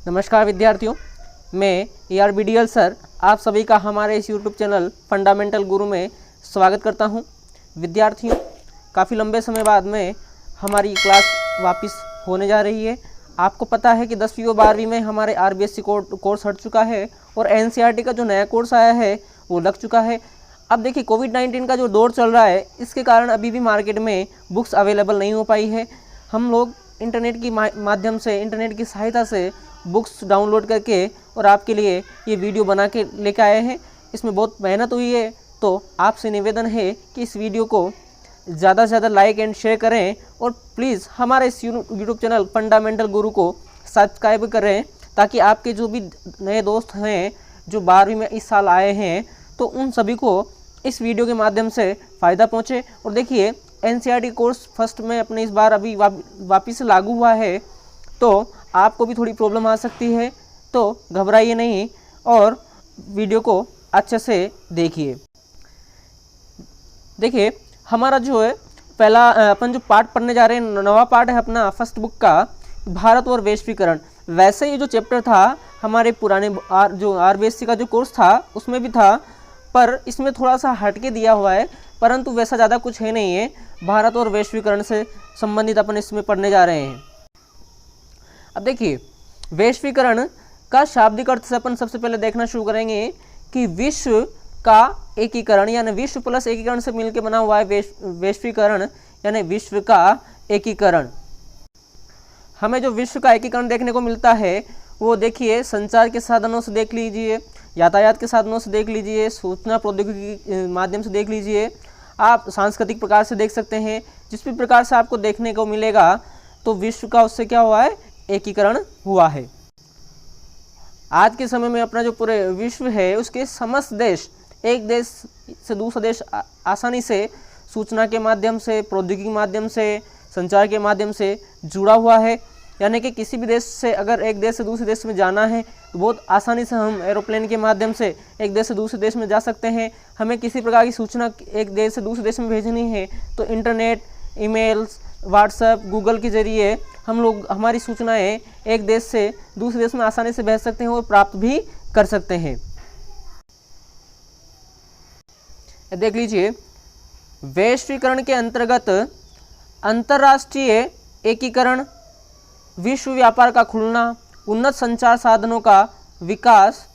नमस्कार विद्यार्थियों, मैं ARBDL सर आप सभी का हमारे इस YouTube चैनल फंडामेंटल गुरु में स्वागत करता हूं। विद्यार्थियों, काफ़ी लंबे समय बाद में हमारी क्लास वापस होने जा रही है। आपको पता है कि 10वीं और 12वीं में हमारे RBSC कोर्स हट चुका है और NCERT का जो नया कोर्स आया है वो लग चुका है। अब देखिए, कोविड-19 का जो दौर चल रहा है, इसके कारण अभी भी मार्केट में बुक्स अवेलेबल नहीं हो पाई है। हम लोग इंटरनेट की माध्यम से, इंटरनेट की सहायता से बुक्स डाउनलोड करके और आपके लिए ये वीडियो बना के लेकर आए हैं। इसमें बहुत मेहनत हुई है, तो आपसे निवेदन है कि इस वीडियो को ज़्यादा से ज़्यादा लाइक एंड शेयर करें और प्लीज़ हमारे इस यूट्यूब चैनल फंडामेंटल गुरु को सब्सक्राइब करें, ताकि आपके जो भी नए दोस्त हैं जो 12वीं में इस साल आए हैं, तो उन सभी को इस वीडियो के माध्यम से फ़ायदा पहुँचे। और देखिए, NCERT कोर्स फर्स्ट में अपने इस बार अभी वापिस लागू हुआ है, तो आपको भी थोड़ी प्रॉब्लम आ सकती है, तो घबराइए नहीं और वीडियो को अच्छे से देखिए। देखिए, हमारा जो है पहला अपन जो पार्ट पढ़ने जा रहे हैं, नवा पार्ट है अपना फर्स्ट बुक का, भारत और वैश्वीकरण। वैसे ये जो चैप्टर था हमारे पुराने जो RBSC का जो कोर्स था उसमें भी था, पर इसमें थोड़ा सा हटके दिया हुआ है, परंतु वैसा ज़्यादा कुछ है नहीं है। भारत और वैश्वीकरण से संबंधित अपन इसमें पढ़ने जा रहे हैं। अब देखिए, वैश्वीकरण का शाब्दिक अर्थ से अपन सबसे पहले देखना शुरू करेंगे कि विश्व का एकीकरण, यानी विश्व प्लस एकीकरण से मिलकर बना हुआ है वैश्वीकरण, यानी विश्व का एकीकरण। हमें जो विश्व का एकीकरण देखने को मिलता है वो देखिए, संचार के साधनों से देख लीजिए, यातायात के साधनों से देख लीजिए, सूचना प्रौद्योगिकी के माध्यम से देख लीजिए, आप सांस्कृतिक प्रकार से देख सकते हैं। जिस भी प्रकार से आपको देखने को मिलेगा, तो विश्व का उससे क्या हुआ है, एकीकरण हुआ है। आज के समय में अपना जो पूरे विश्व है उसके समस्त देश, एक देश से दूसरा देश आसानी से सूचना के माध्यम से, प्रौद्योगिकी के माध्यम से, संचार के माध्यम से जुड़ा हुआ है। यानी कि किसी भी देश से अगर एक देश से दूसरे देश में जाना है तो बहुत आसानी से हम एरोप्लेन के माध्यम से एक देश से दूसरे देश में जा सकते हैं। हमें किसी प्रकार की सूचना एक देश से दूसरे देश में भेजनी है तो इंटरनेट, ईमेल्स, व्हाट्सएप, गूगल के जरिए हम लोग हमारी सूचनाएं एक देश से दूसरे देश में आसानी से भेज सकते हैं और प्राप्त भी कर सकते हैं। देख लीजिए, वैश्वीकरण के अंतर्गत अंतर्राष्ट्रीय एकीकरण, विश्व व्यापार का खुलना, उन्नत संचार साधनों का विकास,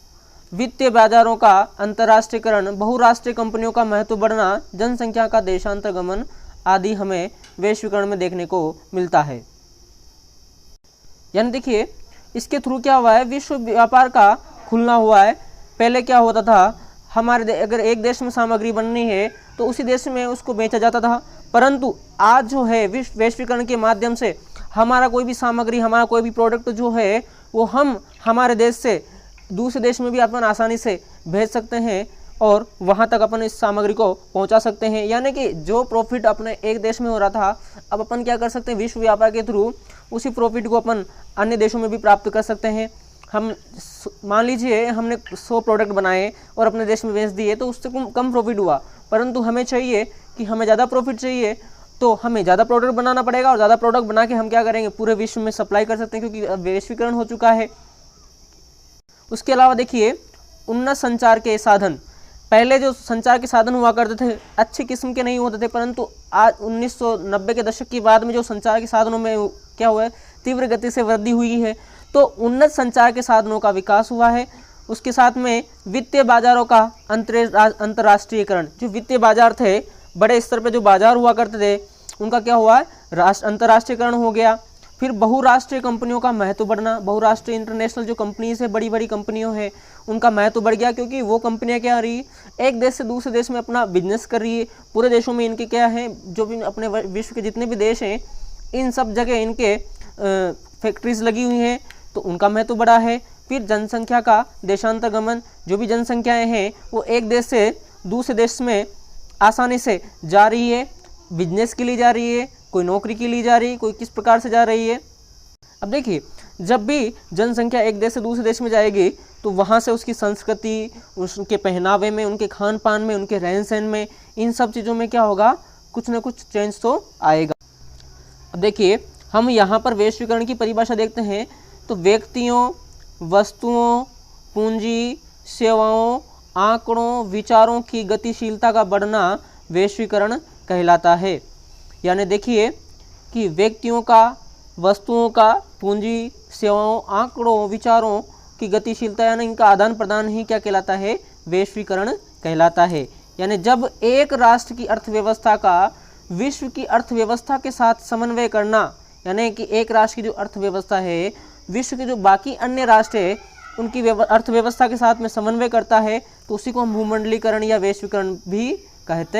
वित्तीय बाजारों का अंतर्राष्ट्रीयकरण, बहुराष्ट्रीय कंपनियों का महत्व बढ़ना, जनसंख्या का देशांतरगमन आदि हमें वैश्वीकरण में देखने को मिलता है। यानी देखिए, इसके थ्रू क्या हुआ है, विश्व व्यापार का खुलना हुआ है। पहले क्या होता था, हमारे अगर एक देश में सामग्री बननी है तो उसी देश में उसको बेचा जाता था, परंतु आज जो है वैश्वीकरण के माध्यम से हमारा कोई भी सामग्री, हमारा कोई भी प्रोडक्ट जो है वो हम हमारे देश से दूसरे देश में भी अपन आसानी से भेज सकते हैं और वहाँ तक अपन इस सामग्री को पहुँचा सकते हैं। यानी कि जो प्रॉफिट अपने एक देश में हो रहा था, अब अपन क्या कर सकते हैं, विश्व व्यापार के थ्रू उसी प्रॉफिट को अपन अन्य देशों में भी प्राप्त कर सकते हैं। हम मान लीजिए हमने 100 प्रोडक्ट बनाए और अपने देश में बेच दिए तो उससे कम प्रॉफिट हुआ, परंतु हमें चाहिए कि हमें ज़्यादा प्रॉफिट चाहिए, तो हमें ज़्यादा प्रोडक्ट बनाना पड़ेगा और ज़्यादा प्रोडक्ट बना के हम क्या करेंगे, पूरे विश्व में सप्लाई कर सकते हैं, क्योंकि वैश्वीकरण हो चुका है। उसके अलावा देखिए, उन्नत संचार के साधन। पहले जो संचार के साधन हुआ करते थे अच्छी किस्म के नहीं होते थे, परंतु आज 1990 के दशक के बाद में जो संचार के साधनों में क्या हुआ है, तीव्र गति से वृद्धि हुई है, तो उन्नत संचार के साधनों का विकास हुआ है। उसके साथ में वित्तीय बाजारों का अंतर्राष्ट्रीयकरण, जो वित्तीय बाजार थे, बड़े स्तर पे जो बाजार हुआ करते थे, उनका क्या हुआ है, अंतर्राष्ट्रीयकरण हो गया। फिर बहुराष्ट्रीय कंपनियों का महत्व बढ़ना, बहुराष्ट्रीय इंटरनेशनल जो कंपनीज है, बड़ी बड़ी कंपनियों है, उनका महत्व बढ़ गया, क्योंकि वो कंपनियां क्या रही, एक देश से दूसरे देश में अपना बिजनेस कर रही है। पूरे देशों में इनके क्या है, जो भी अपने विश्व के जितने भी देश हैं, इन सब जगह इनके फैक्ट्रीज लगी हुई हैं, तो उनका महत्व बढ़ा है। फिर जनसंख्या का देशांतरगमन, जो भी जनसंख्याएं हैं वो एक देश से दूसरे देश में आसानी से जा रही है, बिजनेस के लिए जा रही है, कोई नौकरी के लिए जा रही है, कोई किस प्रकार से जा रही है। अब देखिए, जब भी जनसंख्या एक देश से दूसरे देश में जाएगी तो वहाँ से उसकी संस्कृति, उसके पहनावे में, उनके खान पान में, उनके रहन सहन में, इन सब चीज़ों में क्या होगा, कुछ ना कुछ चेंज तो आएगा। अब देखिए, हम यहाँ पर वैश्वीकरण की परिभाषा देखते हैं तो व्यक्तियों, वस्तुओं, पूंजी, सेवाओं, आंकड़ों, विचारों की गतिशीलता का बढ़ना वैश्वीकरण कहलाता है। यानी देखिए कि व्यक्तियों का, वस्तुओं का, पूंजी, सेवाओं, आंकड़ों, विचारों की गतिशीलता यानी इनका आदान प्रदान ही क्या कहलाता है, वैश्वीकरण कहलाता है। यानी जब एक राष्ट्र की अर्थव्यवस्था का विश्व की अर्थव्यवस्था के साथ समन्वय करना, यानी कि एक राष्ट्र की जो अर्थव्यवस्था है विश्व के जो बाकी अन्य राष्ट्र है उनकी अर्थव्यवस्था के साथ में समन्वय करता है, तो उसी को हम भूमंडलीकरण या वैश्वीकरण भी कहते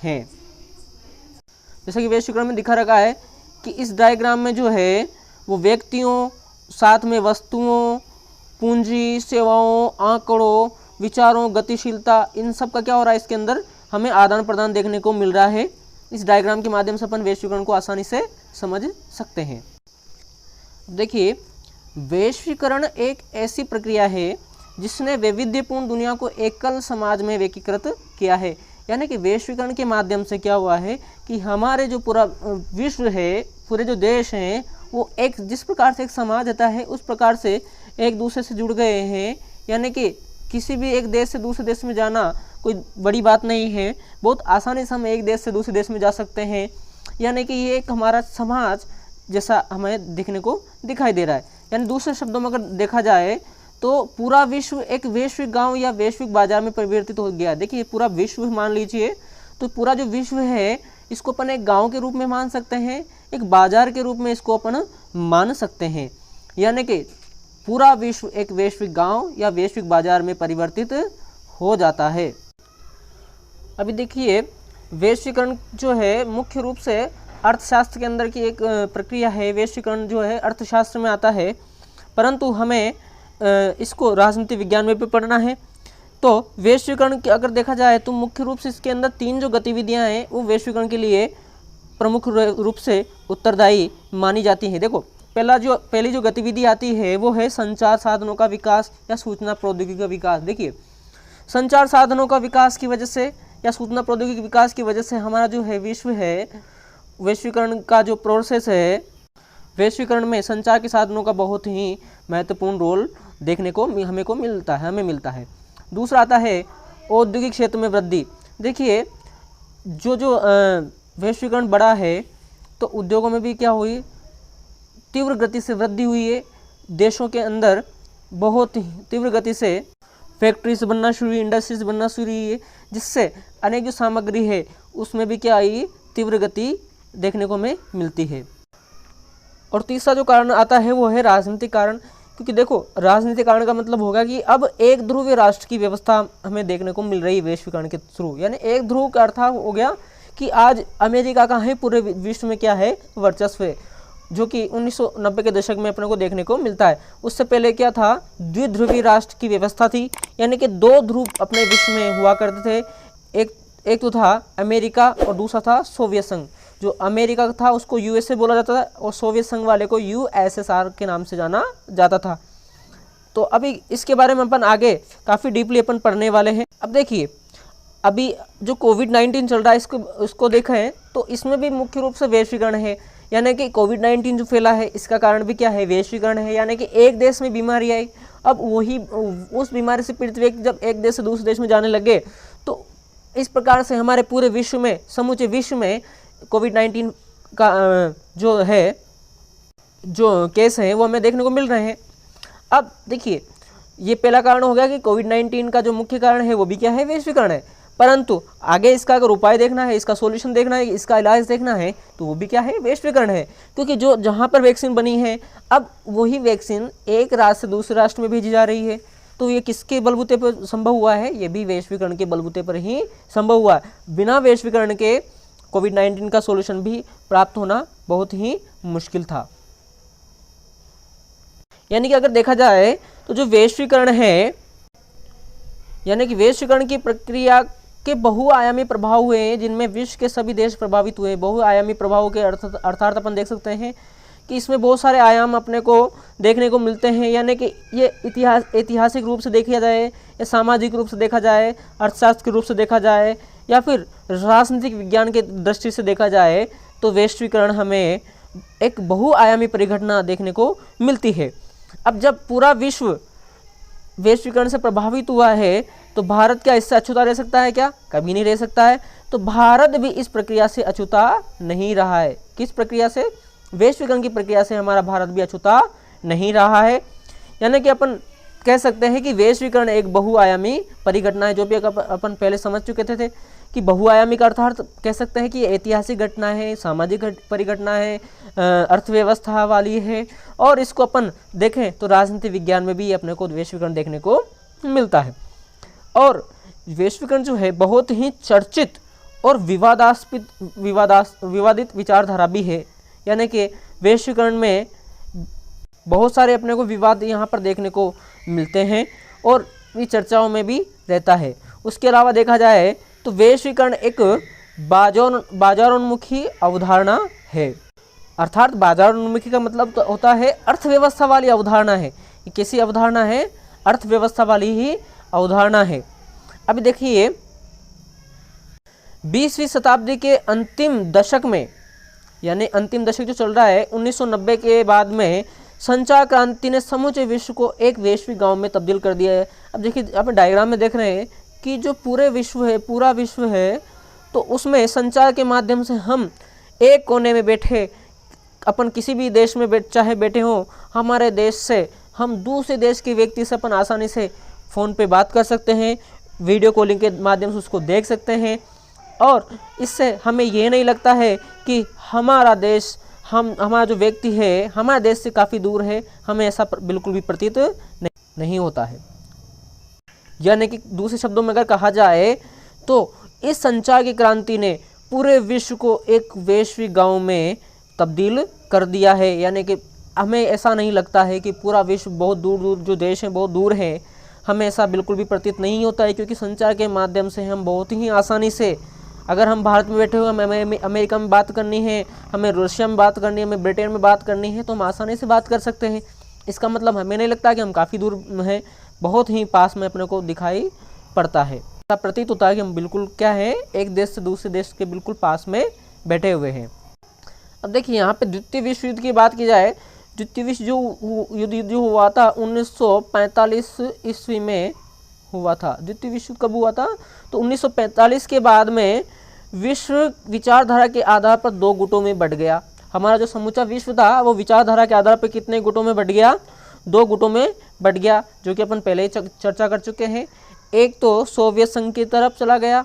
हैं। जैसा कि वैश्वीकरण में दिखा रखा है कि इस डायग्राम में जो है वो व्यक्तियों, साथ में वस्तुओं, पूंजी, सेवाओं, आंकड़ों, विचारों, गतिशीलता, इन सब का क्या हो रहा है, इसके अंदर हमें आदान प्रदान देखने को मिल रहा है। इस डायग्राम के माध्यम से अपन वैश्वीकरण को आसानी से समझ सकते हैं। देखिए, वैश्वीकरण एक ऐसी प्रक्रिया है जिसने वैविध्यपूर्ण दुनिया को एकल समाज में एकीकृत किया है। यानी कि वैश्वीकरण के माध्यम से क्या हुआ है कि हमारे जो पूरा विश्व है, पूरे जो देश हैं, वो एक जिस प्रकार से एक समाज रहता है उस प्रकार से एक दूसरे से जुड़ गए हैं। यानी कि किसी भी एक देश से दूसरे देश में जाना कोई बड़ी बात नहीं है, बहुत आसानी से हम एक देश से दूसरे देश में जा सकते हैं। यानी कि ये एक हमारा समाज जैसा हमें देखने को दिखाई दे रहा है। यानी दूसरे शब्दों में अगर देखा जाए तो पूरा विश्व एक वैश्विक गांव या वैश्विक बाजार में परिवर्तित हो गया। देखिए, पूरा विश्व मान लीजिए, तो पूरा जो विश्व है इसको अपन एक गांव के रूप में मान सकते हैं, एक बाजार के रूप में इसको अपन मान सकते हैं। यानी कि पूरा विश्व एक वैश्विक गांव या वैश्विक बाजार में परिवर्तित हो जाता है। अभी देखिए, वैश्वीकरण जो है मुख्य रूप से अर्थशास्त्र के अंदर की एक प्रक्रिया है। वैश्वीकरण जो है अर्थशास्त्र में आता है, परंतु हमें इसको राजनीति विज्ञान में भी पढ़ना है। तो वैश्वीकरण की अगर देखा जाए तो मुख्य रूप से इसके अंदर 3 जो गतिविधियां हैं वो वैश्वीकरण के लिए प्रमुख रूप से उत्तरदायी मानी जाती हैं। देखो, पहली जो गतिविधि आती है वो है संचार साधनों का विकास या सूचना प्रौद्योगिकी का विकास। देखिए, संचार साधनों का विकास की वजह से या सूचना प्रौद्योगिकी विकास की वजह से हमारा जो है विश्व है, वैश्वीकरण का जो प्रोसेस है, वैश्वीकरण में संचार के साधनों का बहुत ही महत्वपूर्ण रोल देखने को हमें मिलता है। दूसरा आता है औद्योगिक क्षेत्र में वृद्धि। देखिए, जो वैश्वीकरण बढ़ा है तो उद्योगों में भी क्या हुई, तीव्र गति से वृद्धि हुई है। देशों के अंदर बहुत ही तीव्र गति से फैक्ट्रीज बनना शुरू हुई, इंडस्ट्रीज बनना शुरू हुई है, जिससे अनेक जो सामग्री है उसमें भी क्या आई, तीव्र गति देखने को हमें मिलती है। और तीसरा जो कारण आता है वो है राजनीतिक कारण। क्योंकि देखो, राजनीतिक कारण का मतलब होगा कि अब एक ध्रुवीय राष्ट्र की व्यवस्था हमें देखने को मिल रही है वैश्वीकरण के थ्रू। यानी एक ध्रुव का अर्थ हो गया कि आज अमेरिका का है पूरे विश्व में क्या है, वर्चस्व है, जो कि 1990 के दशक में अपने को देखने को मिलता है। उससे पहले क्या था, द्विध्रुवीय राष्ट्र की व्यवस्था थी। यानी कि 2 ध्रुव अपने विश्व में हुआ करते थे। एक तो था अमेरिका और दूसरा था सोवियत संघ। जो अमेरिका था उसको यूएसए बोला जाता था और सोवियत संघ वाले को यूएसएसआर के नाम से जाना जाता था। तो अभी इसके बारे में अपन आगे काफ़ी डीपली अपन पढ़ने वाले हैं। अब देखिए, अभी जो कोविड-19 चल रहा है इसको देखें तो इसमें भी मुख्य रूप से वैश्वीकरण है। यानी कि कोविड-19 जो फैला है इसका कारण भी क्या है, वैश्वीकरण है। यानी कि एक देश में बीमारी आई, अब वही उस बीमारी से पीड़ित व्यक्ति जब एक देश से दूसरे देश में जाने लगे, तो इस प्रकार से हमारे पूरे विश्व में, समूचे विश्व में कोविड-19 का जो केस है वो हमें देखने को मिल रहे हैं। अब देखिए, ये पहला कारण हो गया कि कोविड-19 का जो मुख्य कारण है वो भी क्या है, वैश्वीकरण है। परंतु आगे इसका अगर उपाय देखना है, इसका सॉल्यूशन देखना है, इसका इलाज देखना है, तो वो भी क्या है, वैश्वीकरण है। क्योंकि जो जहाँ पर वैक्सीन बनी है, अब वही वैक्सीन एक राष्ट्र से दूसरे राष्ट्र में भेजी जा रही है। तो ये किसके बलबूते पर संभव हुआ है, ये भी वैश्वीकरण के बलबूते पर ही संभव हुआ है। बिना वैश्वीकरण के कोविड-19 का सॉल्यूशन भी प्राप्त होना बहुत ही मुश्किल था। यानी कि अगर देखा जाए तो जो वैश्वीकरण है, यानी कि वैश्वीकरण की प्रक्रिया के बहुआयामी प्रभाव हुए हैं, जिनमें विश्व के सभी देश प्रभावित हुए। बहुआयामी प्रभाव के अर्थात अपन देख सकते हैं कि इसमें बहुत सारे आयाम अपने को देखने को मिलते हैं। यानी कि ये ऐतिहासिक रूप से देखा जाए, या सामाजिक रूप से देखा जाए, अर्थशास्त्र के रूप से देखा जाए, या फिर राजनीतिक विज्ञान के दृष्टि से देखा जाए, तो वैश्वीकरण हमें एक बहुआयामी परिघटना देखने को मिलती है। अब जब पूरा विश्व वैश्वीकरण से प्रभावित हुआ है तो भारत क्या इससे अछूता रह सकता है? क्या कभी नहीं रह सकता है। तो भारत भी इस प्रक्रिया से अछूता नहीं रहा है। किस प्रक्रिया से? वैश्वीकरण की प्रक्रिया से हमारा भारत भी अछूता नहीं रहा है। यानी कि अपन कह सकते हैं कि वैश्वीकरण एक बहुआयामी परिघटना है, जो भी अपन पहले समझ चुके थे कि बहुआयामी का अर्थात कह सकते हैं कि ऐतिहासिक घटना है, सामाजिक परिघटना है, अर्थव्यवस्था वाली है, और इसको अपन देखें तो राजनीति विज्ञान में भी अपने को वैश्वीकरण देखने को मिलता है। और वैश्वीकरण जो है बहुत ही चर्चित और विवादित विचारधारा भी है। यानी कि वैश्वीकरण में बहुत सारे अपने को विवाद यहाँ पर देखने को मिलते हैं और भी चर्चाओं में भी रहता है। उसके अलावा देखा जाए तो वैश्वीकरण एक बाजारोन्मुखी अवधारणा है। अर्थात बाजारोन्मुखी का मतलब तो होता है अर्थव्यवस्था वाली अवधारणा है। ये कैसी अवधारणा है? अर्थव्यवस्था वाली ही अवधारणा है। अभी देखिए 20वीं शताब्दी के अंतिम दशक में, यानी अंतिम दशक जो चल रहा है 1990 के बाद में, संचार क्रांति ने समूचे विश्व को एक वैश्विक गांव में तब्दील कर दिया है। अब देखिए आप डायग्राम में देख रहे हैं कि जो पूरा विश्व है तो उसमें संचार के माध्यम से हम एक कोने में बैठे, अपन किसी भी देश में चाहे बैठे हों, हमारे देश से हम दूसरे देश के व्यक्ति से अपन आसानी से फ़ोन पे बात कर सकते हैं, वीडियो कॉलिंग के माध्यम से उसको देख सकते हैं, और इससे हमें ये नहीं लगता है कि हमारा देश, हमारा जो व्यक्ति है हमारे देश से काफ़ी दूर है। हमें ऐसा बिल्कुल भी प्रतीत नहीं होता है। यानी कि दूसरे शब्दों में अगर कहा जाए तो इस संचार की क्रांति ने पूरे विश्व को एक वैश्विक गांव में तब्दील कर दिया है। यानी कि हमें ऐसा नहीं लगता है कि पूरा विश्व बहुत दूर दूर जो देश हैं बहुत दूर है, हमें ऐसा बिल्कुल भी प्रतीत नहीं होता है, क्योंकि संचार के माध्यम से हम बहुत ही आसानी से, अगर हम भारत में बैठे हुए हमें अमेरिका में बात करनी है, हमें रशिया में बात करनी है, हमें ब्रिटेन में बात करनी है, तो हम आसानी से बात कर सकते हैं। इसका मतलब हमें नहीं लगता कि हम काफ़ी दूर हैं, बहुत ही पास में अपने को दिखाई पड़ता है। ऐसा प्रतीत होता है कि हम बिल्कुल क्या है, एक देश से दूसरे देश के बिल्कुल पास में बैठे हुए हैं। अब देखिए यहाँ पे द्वितीय विश्व युद्ध की बात की जाए, द्वितीय विश्व युद्ध जो हुआ था 1945 ईस्वी में हुआ था। द्वितीय विश्व कब हुआ था? तो 1945 के बाद में विश्व विचारधारा के आधार पर दो गुटों में बंट गया। हमारा जो समूचा विश्व था वो विचारधारा के आधार पर कितने गुटों में बंट गया? दो गुटों में बंट गया, जो कि अपन पहले ही चर्चा कर चुके हैं। एक तो सोवियत संघ की तरफ चला गया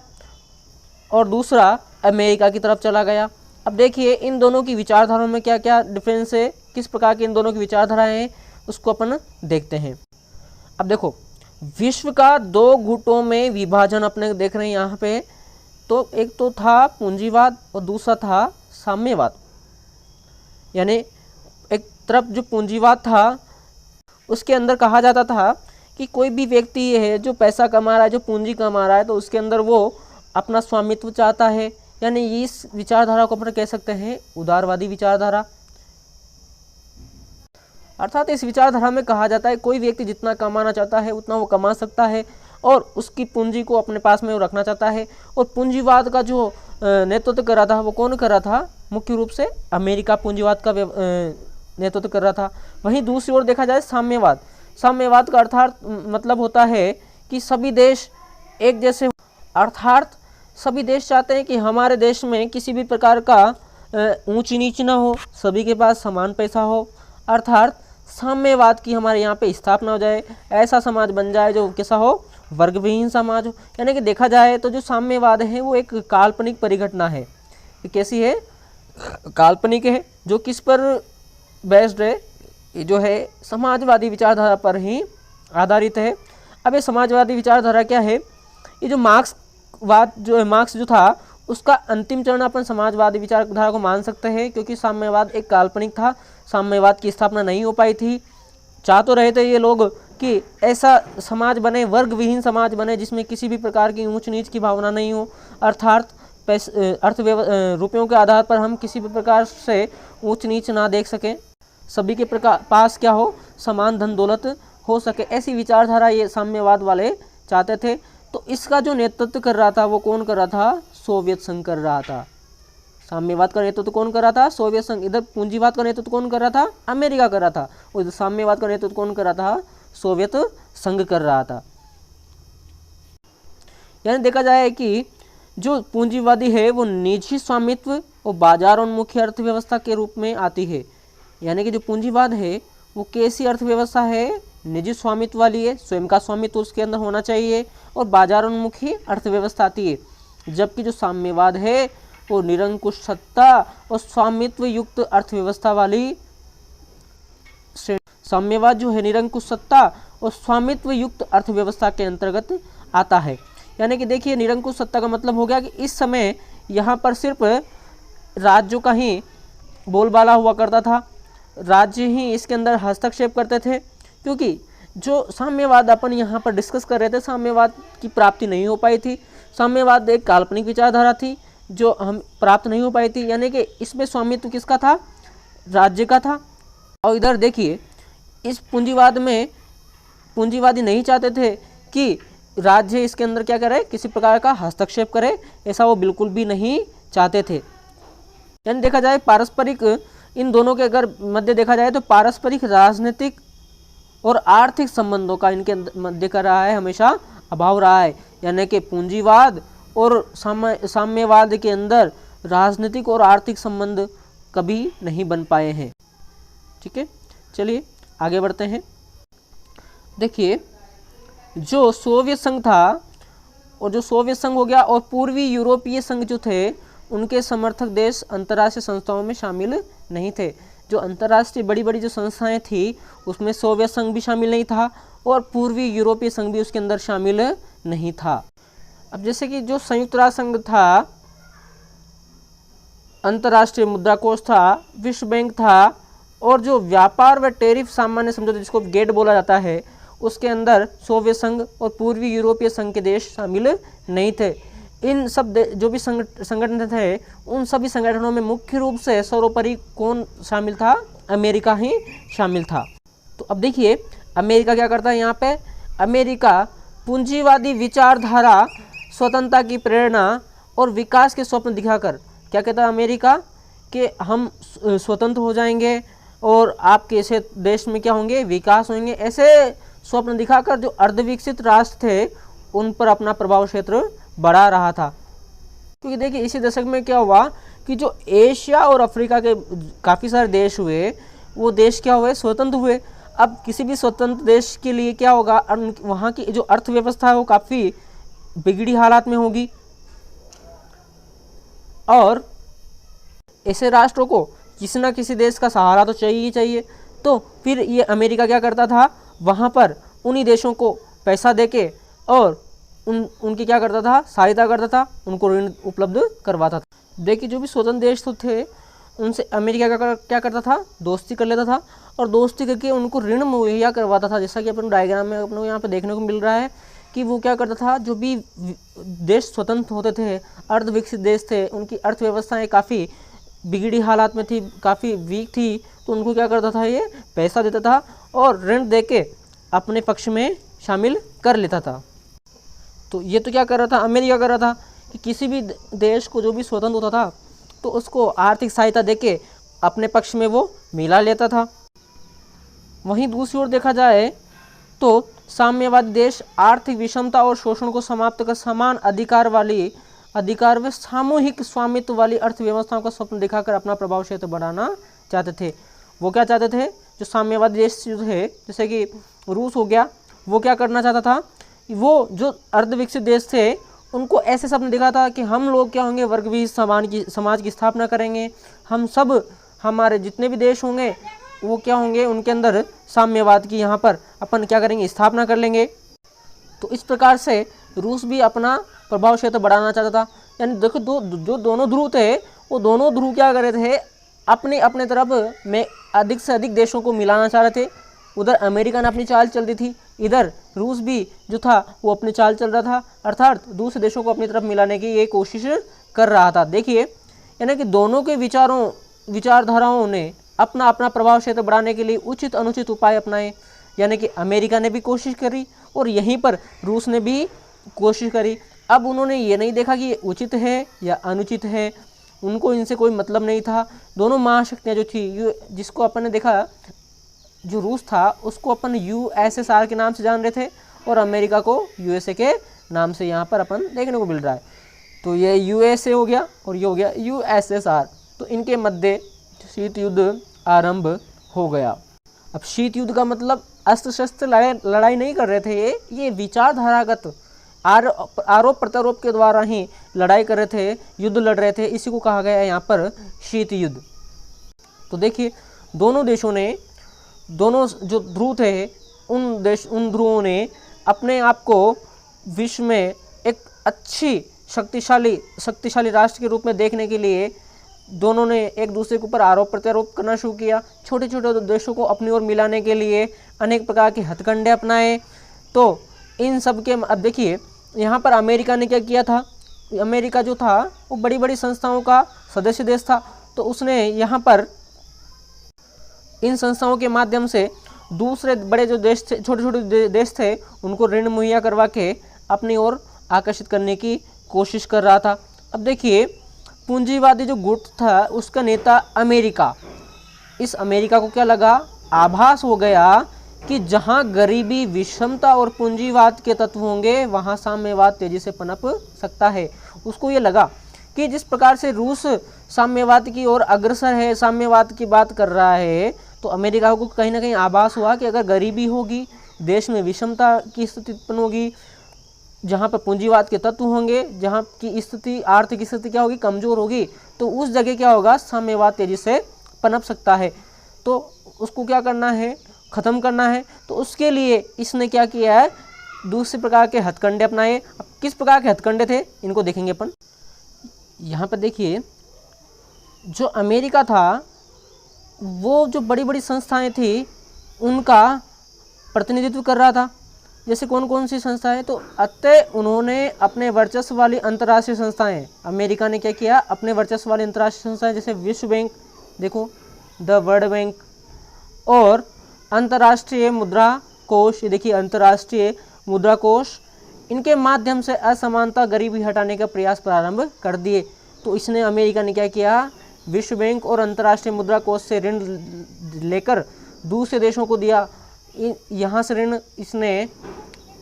और दूसरा अमेरिका की तरफ चला गया। अब देखिए इन दोनों की विचारधाराओं में क्या क्या डिफरेंस है, किस प्रकार की इन दोनों की विचारधाराएं हैं, उसको अपन देखते हैं। अब देखो विश्व का दो गुटों में विभाजन अपने देख रहे हैं यहाँ पे। तो एक तो था पूंजीवाद और दूसरा था साम्यवाद। यानी एक तरफ जो पूंजीवाद था उसके अंदर कहा जाता था कि कोई भी व्यक्ति ये है जो पैसा कमा रहा है, जो पूंजी कमा रहा है, तो उसके अंदर वो अपना स्वामित्व चाहता है। यानी इस विचारधारा को अपन कह सकते हैं उदारवादी विचारधारा। अर्थात इस विचारधारा में कहा जाता है कोई व्यक्ति जितना कमाना चाहता है उतना वो कमा सकता है और उसकी पूंजी को अपने पास में वो रखना चाहता है। और पूंजीवाद का जो नेतृत्व कर रहा था वो कौन कर रहा था? मुख्य रूप से अमेरिका पूंजीवाद का नेतृत्व कर रहा था। वहीं दूसरी ओर देखा जाए साम्यवाद। साम्यवाद का अर्थात मतलब होता है कि सभी देश एक जैसे, अर्थात सभी देश चाहते हैं कि हमारे देश में किसी भी प्रकार का ऊंच नीच ना हो, सभी के पास समान पैसा हो। अर्थात साम्यवाद की हमारे यहाँ पे स्थापना हो जाए, ऐसा समाज बन जाए जो कैसा हो? वर्ग विहीन समाज हो। यानी कि देखा जाए तो जो साम्यवाद है वो एक काल्पनिक परिघटना है। ये कैसी है? काल्पनिक है, जो किस पर बेस्ड है? ये जो है समाजवादी विचारधारा पर ही आधारित है। अब ये समाजवादी विचारधारा क्या है? ये जो मार्क्स जो था उसका अंतिम चरण अपन समाजवादी विचारधारा को मान सकते हैं, क्योंकि साम्यवाद एक काल्पनिक था। साम्यवाद की स्थापना नहीं हो पाई थी। चाह तो रहे थे ये लोग कि ऐसा समाज बने, वर्ग विहीन समाज बने, जिसमें किसी भी प्रकार की ऊंच नीच की भावना नहीं हो। अर्थात रुपयों के आधार पर हम किसी भी प्रकार से ऊंच नीच ना देख सकें, सभी के पास क्या हो? समान धन दौलत हो सके। ऐसी विचारधारा ये साम्यवाद वाले चाहते थे। तो इसका जो नेतृत्व कर रहा था वो कौन कर रहा था? सोवियत संघ कर रहा था। साम्यवाद का नेतृत्व कौन कर रहा था? सोवियत संघ। इधर पूंजीवाद का नेतृत्व कौन कर रहा था? अमेरिका कर रहा था। और इधर साम्यवाद का नेतृत्व कौन कर रहा था? सोवियत संघ कर रहा था। यानी देखा जाए कि जो पूंजीवादी है वो निजी स्वामित्व और बाजारोन्मुखी अर्थव्यवस्था के रूप में आती है। यानी कि जो पूंजीवाद है वो कैसी अर्थव्यवस्था है? निजी स्वामित्व वाली है, स्वयं का स्वामित्व उसके अंदर होना चाहिए, और बाजारोन्मुखी अर्थव्यवस्था आती है। जबकि जो साम्यवाद है वो निरंकुश सत्ता और स्वामित्व युक्त अर्थव्यवस्था वाली। साम्यवाद जो है निरंकुश सत्ता और स्वामित्व युक्त अर्थव्यवस्था के अंतर्गत आता है। यानी कि देखिए, निरंकुश सत्ता का मतलब हो गया कि इस समय यहाँ पर सिर्फ राज्यों का ही बोलबाला हुआ करता था, राज्य ही इसके अंदर हस्तक्षेप करते थे। क्योंकि जो साम्यवाद अपन यहाँ पर डिस्कस कर रहे थे, साम्यवाद की प्राप्ति नहीं हो पाई थी। साम्यवाद एक काल्पनिक विचारधारा थी जो हम प्राप्त नहीं हो पाई थी। यानी कि इसमें स्वामित्व किसका था? राज्य का था। और इधर देखिए, इस पूंजीवाद में पूंजीवादी नहीं चाहते थे कि राज्य इसके अंदर क्या करे, किसी प्रकार का हस्तक्षेप करे, ऐसा वो बिल्कुल भी नहीं चाहते थे। यानी देखा जाए पारस्परिक, इन दोनों के अगर मध्य देखा जाए तो पारस्परिक राजनीतिक और आर्थिक संबंधों का इनके मध्य का रहा है हमेशा अभाव रहा है। यानी कि पूंजीवाद और साम्यवाद के अंदर राजनीतिक और आर्थिक संबंध कभी नहीं बन पाए हैं। ठीक है, चलिए आगे बढ़ते हैं। देखिए, जो सोवियत संघ था, और जो सोवियत संघ हो गया और पूर्वी यूरोपीय संघ जो थे, उनके समर्थक देश अंतर्राष्ट्रीय संस्थाओं में शामिल नहीं थे। जो अंतर्राष्ट्रीय बड़ी बड़ी जो संस्थाएं थी उसमें सोवियत संघ भी शामिल नहीं था और पूर्वी यूरोपीय संघ भी उसके अंदर शामिल नहीं था। अब जैसे कि जो संयुक्त राष्ट्र संघ था, अंतर्राष्ट्रीय मुद्रा कोष था, विश्व बैंक था, और जो व्यापार व टैरिफ सामान्य समझौते जिसको गेट बोला जाता है, उसके अंदर सोवियत संघ और पूर्वी यूरोपीय संघ के देश शामिल नहीं थे। इन सब जो भी संगठन थे, उन सभी संगठनों में मुख्य रूप से सर्वोपरि कौन शामिल था? अमेरिका ही शामिल था। तो अब देखिए, अमेरिका क्या करता है यहाँ पे? अमेरिका पूंजीवादी विचारधारा, स्वतंत्रता की प्रेरणा और विकास के स्वप्न दिखाकर क्या कहता है अमेरिका? कि हम स्वतंत्र हो जाएंगे और आपके ऐसे देश में क्या होंगे? विकास होंगे। ऐसे स्वप्न दिखाकर जो अर्धविकसित राष्ट्र थे उन पर अपना प्रभाव क्षेत्र बढ़ा रहा था। क्योंकि देखिए, इसी दशक में क्या हुआ कि जो एशिया और अफ्रीका के काफ़ी सारे देश हुए, वो देश क्या हुए? स्वतंत्र हुए। अब किसी भी स्वतंत्र देश के लिए क्या होगा? वहाँ की जो अर्थव्यवस्था है वो काफ़ी बिगड़ी हालात में होगी, और ऐसे राष्ट्रों को किसी न किसी देश का सहारा तो चाहिए ही चाहिए। तो फिर ये अमेरिका क्या करता था? वहाँ पर उन्हीं देशों को पैसा देके और उनकी क्या करता था? सहायता करता था, उनको ऋण उपलब्ध करवाता था। देखिए, जो भी स्वतंत्र देश तो थे उनसे अमेरिका क्या करता था? दोस्ती कर लेता था, और दोस्ती करके उनको ऋण मुहैया करवाता था। जैसा कि अपन डायग्राम में अपने यहाँ पे देखने को मिल रहा है कि वो क्या करता था? जो भी देश स्वतंत्र होते थे, अर्धविकसित देश थे, उनकी अर्थव्यवस्थाएँ काफ़ी बिगड़ी हालात में थी, काफ़ी वीक थी, तो उनको क्या करता था? ये पैसा देता था और ऋण देके अपने पक्ष में शामिल कर लेता था। तो ये तो क्या कर रहा था? अमेरिका कर रहा था कि किसी भी देश को जो भी स्वतंत्र होता था तो उसको आर्थिक सहायता देके अपने पक्ष में वो मिला लेता था। वहीं दूसरी ओर देखा जाए तो साम्यवादी देश आर्थिक विषमता और शोषण को समाप्त कर समान अधिकार व सामूहिक स्वामित्व वाली अर्थव्यवस्थाओं का स्वप्न दिखाकर अपना प्रभाव क्षेत्र बढ़ाना चाहते थे। वो क्या चाहते थे? जो साम्यवादी देश जो है, जैसे कि रूस हो गया, वो क्या करना चाहता था? वो जो अर्धविकसित देश थे उनको ऐसे सपने दिखा था कि हम लोग क्या होंगे? वर्गवीर समाज की स्थापना करेंगे। हम सब, हमारे जितने भी देश होंगे वो क्या होंगे? उनके अंदर साम्यवाद की यहाँ पर अपन क्या करेंगे? स्थापना कर लेंगे। तो इस प्रकार से रूस भी अपना प्रभाव क्षेत्र बढ़ाना चाहता था। यानी देखो, जो दोनों ध्रुव थे वो दोनों ध्रुव क्या कर रहे थे? अपने तरफ में अधिक से अधिक देशों को मिलाना चाह रहे थे। उधर अमेरिका ने अपनी चाल चल रही थी, इधर रूस भी जो था वो अपनी चाल चल रहा था, अर्थात दूसरे देशों को अपनी तरफ मिलाने की ये कोशिश कर रहा था। देखिए, यानी कि दोनों के विचारधाराओं ने अपना अपना प्रभाव क्षेत्र बढ़ाने के लिए उचित अनुचित उपाय अपनाए। यानी कि अमेरिका ने भी कोशिश करी और यहीं पर रूस ने भी कोशिश करी। अब उन्होंने ये नहीं देखा कि ये उचित है या अनुचित है, उनको इनसे कोई मतलब नहीं था। दोनों महाशक्तियाँ जो थी, जिसको अपन ने देखा, जो रूस था उसको अपन USSR के नाम से जान रहे थे और अमेरिका को USA के नाम से यहाँ पर अपन देखने को मिल रहा है। तो ये USA हो गया और ये हो गया USSR। तो इनके मध्य शीत युद्ध आरंभ हो गया। अब शीत युद्ध का मतलब अस्त्र शस्त्र लड़ाई नहीं कर रहे थे, ये विचारधारागत आरोप प्रत्यारोप के द्वारा ही लड़ाई कर रहे थे, युद्ध लड़ रहे थे। इसी को कहा गया है यहाँ पर शीत युद्ध। तो देखिए दोनों देशों ने, दोनों जो ध्रुव थे उन ध्रुवों ने अपने आप को विश्व में एक अच्छी शक्तिशाली राष्ट्र के रूप में देखने के लिए दोनों ने एक दूसरे के ऊपर आरोप प्रत्यारोप करना शुरू किया। छोटे छोटे देशों को अपनी ओर मिलाने के लिए अनेक प्रकार के हथकंडे अपनाए। तो इन सब के, अब देखिए यहाँ पर अमेरिका ने क्या किया था, अमेरिका जो था वो बड़ी बड़ी संस्थाओं का सदस्य देश था। तो उसने यहाँ पर इन संस्थाओं के माध्यम से दूसरे बड़े जो देश थे, छोटे छोटे देश थे, उनको ऋण मुहैया करवा के अपनी ओर आकर्षित करने की कोशिश कर रहा था। अब देखिए पूंजीवादी जो गुट था उसका नेता अमेरिका, इस अमेरिका को क्या लगा, आभास हो गया कि जहां गरीबी, विषमता और पूंजीवाद के तत्व होंगे वहां साम्यवाद तेजी से पनप सकता है। उसको ये लगा कि जिस प्रकार से रूस साम्यवाद की ओर अग्रसर है, साम्यवाद की बात कर रहा है, तो अमेरिका को कहीं ना कहीं आभास हुआ कि अगर गरीबी होगी, देश में विषमता की स्थिति उत्पन्न होगी, जहाँ पर पूंजीवाद के तत्व होंगे, जहाँ की स्थिति, आर्थिक स्थिति क्या होगी, कमज़ोर होगी, तो उस जगह क्या होगा, साम्यवाद तेजी से पनप सकता है। तो उसको क्या करना है, ख़त्म करना है। तो उसके लिए इसने क्या किया है, दूसरे प्रकार के हथकंडे अपनाए। अब किस प्रकार के हथकंडे थे इनको देखेंगे अपन। यहाँ पर देखिए जो अमेरिका था वो जो बड़ी बड़ी संस्थाएं थी उनका प्रतिनिधित्व कर रहा था। जैसे कौन कौन सी संस्थाएं, तो अतः उन्होंने अपने वर्चस्व वाली अंतर्राष्ट्रीय संस्थाएं, अमेरिका ने क्या किया, अपने वर्चस्व वाली अंतर्राष्ट्रीय संस्थाएं जैसे विश्व बैंक, देखो द वर्ल्ड बैंक, और अंतर्राष्ट्रीय मुद्रा कोष, ये देखिए अंतर्राष्ट्रीय मुद्रा कोष, इनके माध्यम से असमानता, गरीबी हटाने का प्रयास प्रारंभ कर दिए। तो इसने, अमेरिका ने क्या किया, विश्व बैंक और अंतर्राष्ट्रीय मुद्रा कोष से ऋण लेकर दूसरे देशों को दिया। यहाँ से ऋण इसने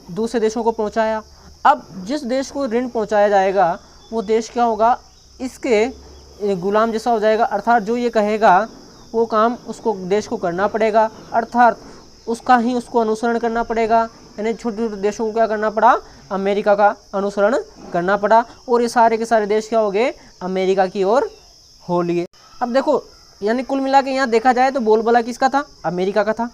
दूसरे देशों को पहुँचाया। अब जिस देश को ऋण पहुँचाया जाएगा वो देश क्या होगा, इसके गुलाम जैसा हो जाएगा। अर्थात जो ये कहेगा वो काम उसको, देश को करना पड़ेगा, अर्थात उसका ही उसको अनुसरण करना पड़ेगा। यानी छोटे छोटे देशों को क्या करना पड़ा, अमेरिका का अनुसरण करना पड़ा, और ये सारे के सारे देश क्या हो गए, अमेरिका की ओर हो लिए। अब देखो यानी कुल मिला के यहाँ देखा जाए तो बोलबाला किसका था, अमेरिका का था।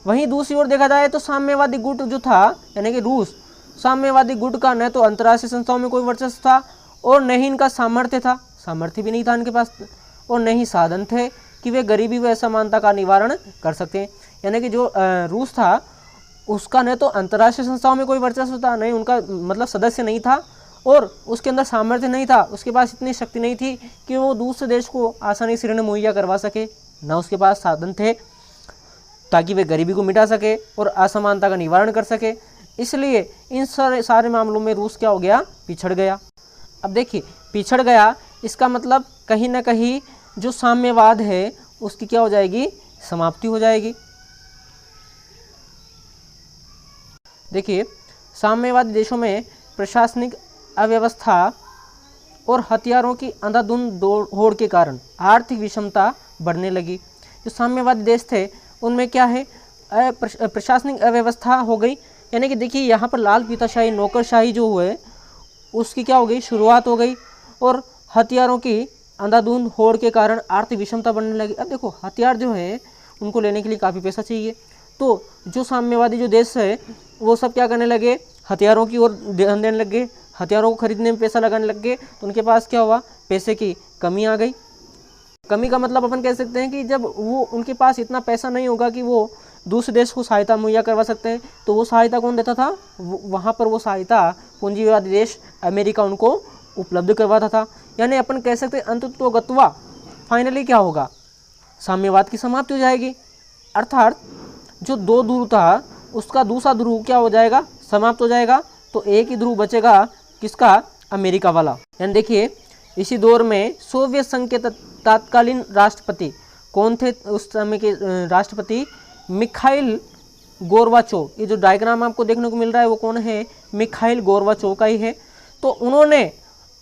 वहीं दूसरी ओर देखा जाए तो साम्यवादी गुट जो था, यानी कि रूस, साम्यवादी गुट का न तो अंतर्राष्ट्रीय संस्थाओं में कोई वर्चस्व था और न ही इनका सामर्थ्य था, सामर्थ्य भी नहीं था इनके पास, और न ही साधन थे कि वे गरीबी व असमानता का निवारण कर सकते हैं। यानी कि जो रूस था उसका न तो अंतर्राष्ट्रीय संस्थाओं में कोई वर्चस्व था, नहीं उनका मतलब सदस्य नहीं था, और उसके अंदर सामर्थ्य नहीं था, उसके पास इतनी शक्ति नहीं थी कि वो दूसरे देश को आसानी से ऋण मुहैया करवा सके, न उसके पास साधन थे ताकि वे गरीबी को मिटा सके और असमानता का निवारण कर सके। इसलिए इन सारे मामलों में रूस क्या हो गया, पिछड़ गया। अब देखिए पिछड़ गया, इसका मतलब कहीं ना कहीं जो साम्यवाद है उसकी क्या हो जाएगी, समाप्ति हो जाएगी। देखिए साम्यवादी देशों में प्रशासनिक अव्यवस्था और हथियारों की अंधाधुंध होड़ के कारण आर्थिक विषमता बढ़ने लगी। जो साम्यवादी देश थे उनमें क्या है, प्रशासनिक अव्यवस्था हो गई। यानी कि देखिए यहाँ पर लाल फीताशाही, नौकरशाही जो हुए उसकी क्या हो गई, शुरुआत हो गई, और हथियारों की अंधाधुंध होड़ के कारण आर्थिक विषमता बढ़ने लगी। अब देखो हथियार जो है उनको लेने के लिए काफ़ी पैसा चाहिए, तो जो साम्यवादी जो देश है वो सब क्या करने लगे, हथियारों की ओर ध्यान देने लग गए, हथियारों को खरीदने में पैसा लगाने लग गए। तो उनके पास क्या हुआ, पैसे की कमी आ गई। कमी का मतलब अपन कह सकते हैं कि जब वो, उनके पास इतना पैसा नहीं होगा कि वो दूसरे देश को सहायता मुहैया करवा सकते हैं, तो वो सहायता कौन देता था, वहाँ पर वो सहायता पूंजीवादी देश अमेरिका उनको उपलब्ध करवाता था। यानी अपन कह सकते हैं अंततोगत्वा फाइनली क्या होगा, साम्यवाद की समाप्ति हो जाएगी। अर्थात जो दो ध्रुव था उसका दूसरा ध्रुव क्या हो जाएगा, समाप्त हो जाएगा। तो एक ही ध्रुव बचेगा, किसका, अमेरिका वाला। यानी देखिए इसी दौर में सोवियत संघ के तत्कालीन राष्ट्रपति कौन थे? उस समय के राष्ट्रपति मिखाइल गोर्बाचोव। ये जो डायग्राम आपको देखने को मिल रहा है वो कौन है? मिखाइल गोर्बाचोव का ही है। तो उन्होंने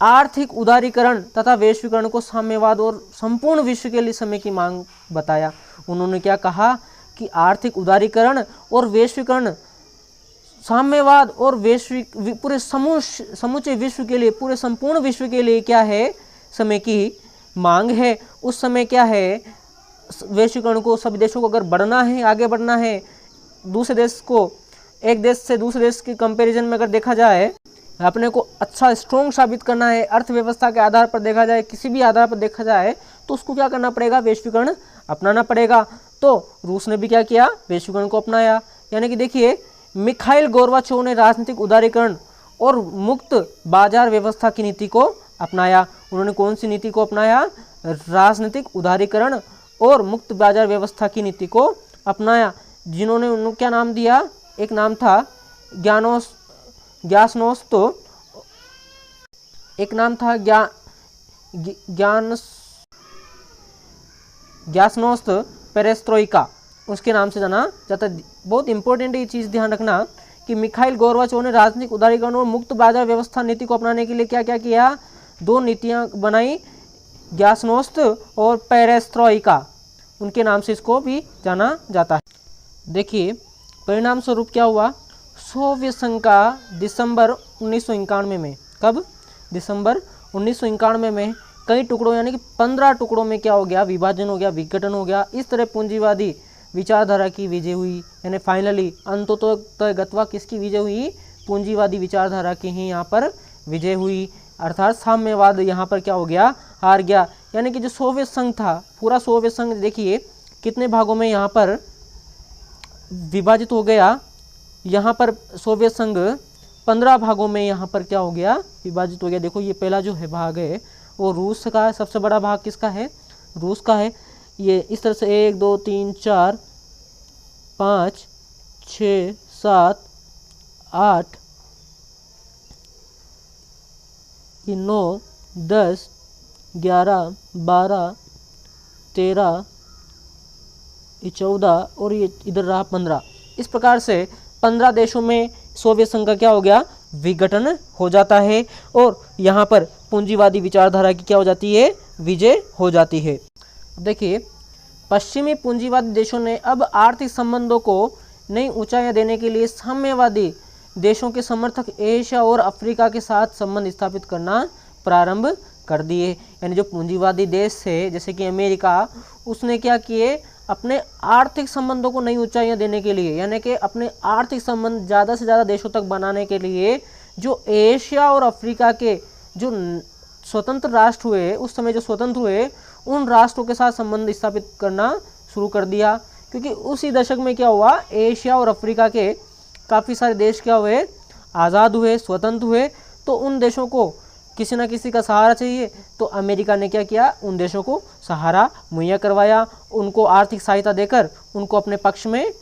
आर्थिक उदारीकरण तथा वैश्वीकरण को साम्यवाद और संपूर्ण विश्व के लिए समय की मांग बताया। उन्होंने क्या कहा कि आर्थिक उदारीकरण और वैश्वीकरण, साम्यवाद और वैश्विक पूरे समूचे विश्व के लिए, पूरे संपूर्ण विश्व के लिए क्या है? समय की मांग है। उस समय क्या है? वैश्वीकरण को सभी देशों को अगर बढ़ना है, आगे बढ़ना है, दूसरे देश को, एक देश से दूसरे देश के कंपैरिजन में अगर देखा जाए, अपने को अच्छा स्ट्रॉन्ग साबित करना है, अर्थव्यवस्था के आधार पर देखा जाए, किसी भी आधार पर देखा जाए, तो उसको क्या करना पड़ेगा? वैश्वीकरण अपनाना पड़ेगा। तो रूस ने भी क्या किया? वैश्वीकरण को अपनाया। यानी कि देखिए, मिखाइल गोर्बाचोव ने राजनीतिक उदारीकरण और मुक्त बाजार व्यवस्था की नीति को अपनाया। उन्होंने कौन सी नीति को अपनाया? राजनीतिक उदारीकरण और मुक्त बाजार व्यवस्था की नीति को अपनाया, जिन्होंने उन्होंने क्या नाम दिया? एक नाम था ग्यासनोस्त, एक नाम था ग्यासनोस्त पेरेस्ट्रोइका, उसके नाम से जाना जाता है। बहुत इंपॉर्टेंट ये चीज़ ध्यान रखना कि मिखाइल गोर्बाचोव ने राजनीतिक उदारीकरण और मुक्त बाजार व्यवस्था नीति को अपनाने के लिए क्या क्या किया? 2 नीतियां बनाई, ग्यासनोस्त और पेरेस्ट्रोइका, उनके नाम से इसको भी जाना जाता है। देखिए, परिणाम स्वरूप क्या हुआ? सोवियत संघ का दिसंबर 1991 में, कब? दिसंबर 1991 में कई टुकड़ों यानी कि 15 टुकड़ों में क्या हो गया? विभाजन हो गया, विघटन हो गया। इस तरह पूंजीवादी विचारधारा की विजय हुई, यानी फाइनली अंततः किसकी विजय हुई? पूंजीवादी विचारधारा की ही यहाँ पर विजय हुई, अर्थात साम्यवाद यहाँ पर क्या हो गया? हार गया। यानी कि जो सोवियत संघ था, पूरा सोवियत संघ देखिए कितने भागों में यहाँ पर विभाजित हो गया। यहाँ पर सोवियत संघ 15 भागों में यहाँ पर क्या हो गया? विभाजित हो गया। देखो, ये पहला जो है भाग है वो रूस का है, सबसे बड़ा भाग किसका है? रूस का है। ये इस तरह से 1 2 3 4 5 6 7 8 9 10 11 12 13 14 और ये इधर रहा 15। इस प्रकार से 15 देशों में सोवियत संघ का क्या हो गया? विघटन हो जाता है और यहाँ पर पूंजीवादी विचारधारा की क्या हो जाती है? विजय हो जाती है। देखिए, पश्चिमी पूंजीवादी देशों ने अब आर्थिक संबंधों को नई ऊंचाइयां देने के लिए साम्यवादी देशों के समर्थक एशिया और अफ्रीका के साथ संबंध स्थापित करना प्रारंभ कर दिए। यानी जो पूंजीवादी देश थे जैसे कि अमेरिका, उसने क्या किए? अपने आर्थिक संबंधों को नई ऊंचाइयां देने के लिए, यानी कि अपने आर्थिक संबंध ज़्यादा से ज़्यादा देशों तक बनाने के लिए जो एशिया और अफ्रीका के जो स्वतंत्र राष्ट्र हुए, उस समय जो स्वतंत्र हुए, उन राष्ट्रों के साथ संबंध स्थापित करना शुरू कर दिया। क्योंकि उसी दशक में क्या हुआ? एशिया और अफ्रीका के काफ़ी सारे देश क्या हुए? आज़ाद हुए, स्वतंत्र हुए। तो उन देशों को किसी ना किसी का सहारा चाहिए, तो अमेरिका ने क्या किया? उन देशों को सहारा मुहैया करवाया, उनको आर्थिक सहायता देकर उनको अपने पक्ष में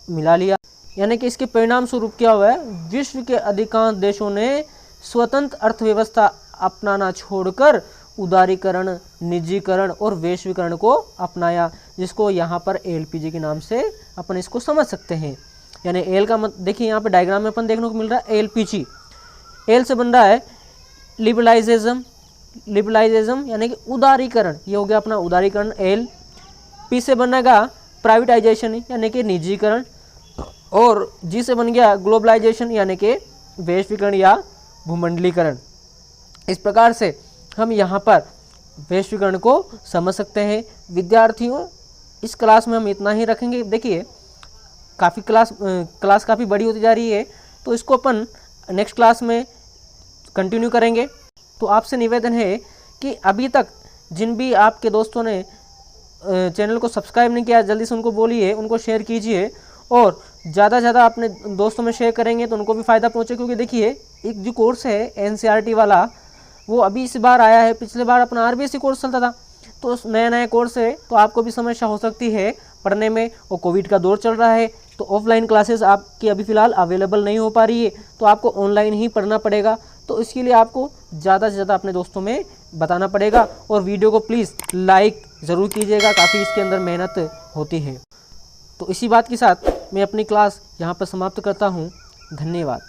मिला लिया। यानी कि इसके परिणाम स्वरूप क्या हुआ है? विश्व के अधिकांश देशों ने स्वतंत्र अर्थव्यवस्था अपनाना छोड़कर उदारीकरण, निजीकरण और वैश्वीकरण को अपनाया, जिसको यहाँ पर एलपीजी के नाम से अपन इसको समझ सकते हैं। यानी एल का मत देखिए, यहाँ पे डायग्राम में अपन देखने को मिल रहा है एलपीजी। एल से बन रहा है लिबरलाइजेशन, यानी कि उदारीकरण, ये हो गया अपना उदारीकरण एल। पी से बनेगा प्राइवेटाइजेशन यानी कि निजीकरण, और जी से बन गया ग्लोबलाइजेशन यानी कि वैश्वीकरण या भूमंडलीकरण। इस प्रकार से हम यहाँ पर वैश्वीकरण को समझ सकते हैं। विद्यार्थियों, इस क्लास में हम इतना ही रखेंगे। देखिए, काफ़ी क्लास काफ़ी बड़ी होती जा रही है, तो इसको अपन नेक्स्ट क्लास में कंटिन्यू करेंगे। तो आपसे निवेदन है कि अभी तक जिन भी आपके दोस्तों ने चैनल को सब्सक्राइब नहीं किया, जल्दी से उनको बोलिए, उनको शेयर कीजिए, और ज़्यादा से ज़्यादा अपने दोस्तों में शेयर करेंगे तो उनको भी फ़ायदा पहुँचे। क्योंकि देखिए, एक जो कोर्स है एनसीईआरटी वाला, वो अभी इस बार आया है। पिछले बार अपना आरबीएसई कोर्स चलता था, तो नया कोर्स है, तो आपको भी समस्या हो सकती है पढ़ने में, और कोविड का दौर चल रहा है, तो ऑफलाइन क्लासेस आपकी अभी फ़िलहाल अवेलेबल नहीं हो पा रही है, तो आपको ऑनलाइन ही पढ़ना पड़ेगा। तो इसके लिए आपको ज़्यादा से ज़्यादा अपने दोस्तों में बताना पड़ेगा। और वीडियो को प्लीज़ लाइक ज़रूर कीजिएगा, काफ़ी इसके अंदर मेहनत होती है। तो इसी बात के साथ मैं अपनी क्लास यहाँ पर समाप्त करता हूँ। धन्यवाद।